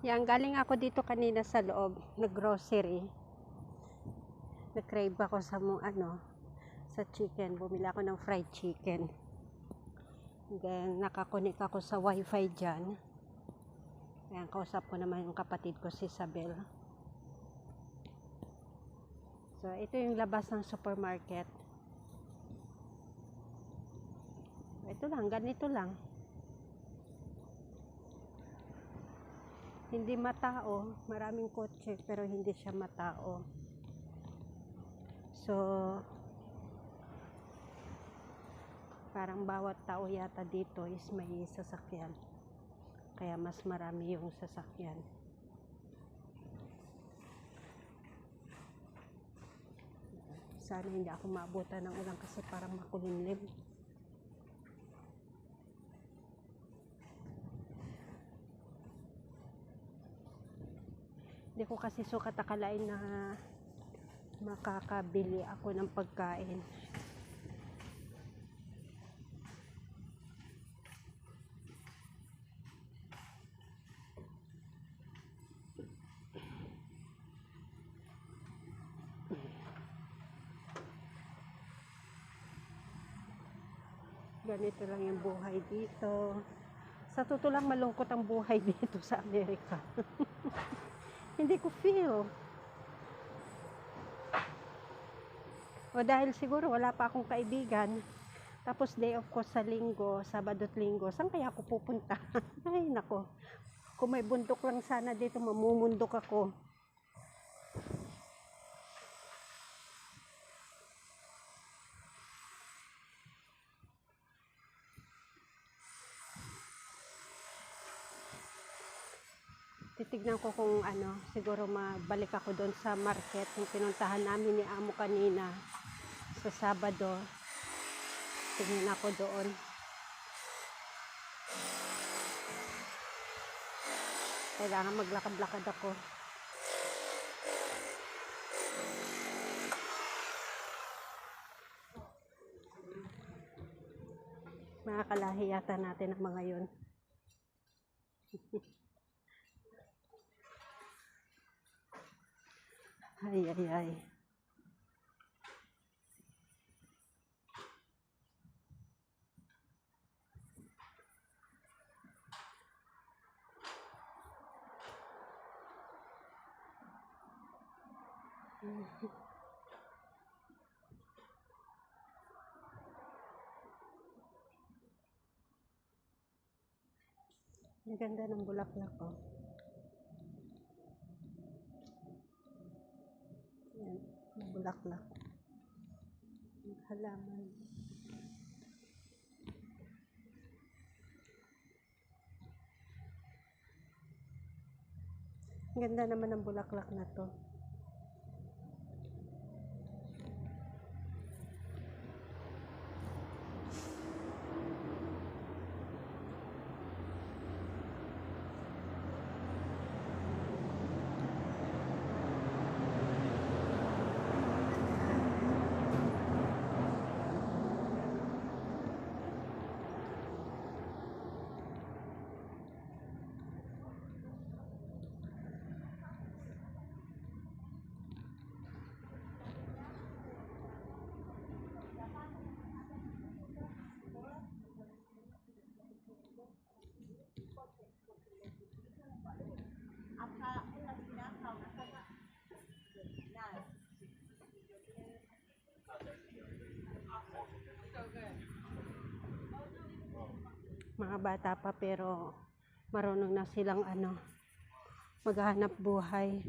Yan, galing ako dito kanina sa loob, nag-grocery. Nag-crave ako sa sa chicken. Bumili ako ng fried chicken. Then, nakakunik ako sa wifi dyan. Ayan, kausap ko naman yung kapatid ko si Isabel. So, ito yung labas ng supermarket. Ito lang, ganito lang. Hindi matao, maraming kotse pero hindi siya matao. So, parang bawat tao yata dito is may sasakyan. Kaya mas marami yung sasakyan. Sana hindi ako maabutan ng ulan kasi parang makulimlim. Hindi ko kasi sukat akalain na makakabili ako ng pagkain. Ganito lang yung buhay dito. Sa totoo lang, malungkot ang buhay dito sa Amerika. Hindi ko feel. O dahil siguro wala pa akong kaibigan. Tapos day off ko sa linggo, Sabado at Linggo. Saan kaya ako pupunta? Ay nako. Kung may bundok lang sana dito, mamumundok ako. Titignan ko kung siguro mabalik ako doon sa market yung pinuntahan namin ni Amo kanina sa Sabado. Tingnan ako doon. Kailangan maglakad-lakad ako. Makakalahi yata natin ang mga yun. Ay, ay, ay. Ang ganda ng bulaklak ko. Yan, bulaklak. Halaman. Ang ganda naman ng bulaklak na to. Mga bata pa pero marunong na silang maghanap buhay.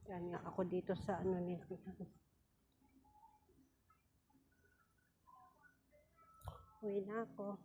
Yan nga ako dito sa nito. Uwi na ako.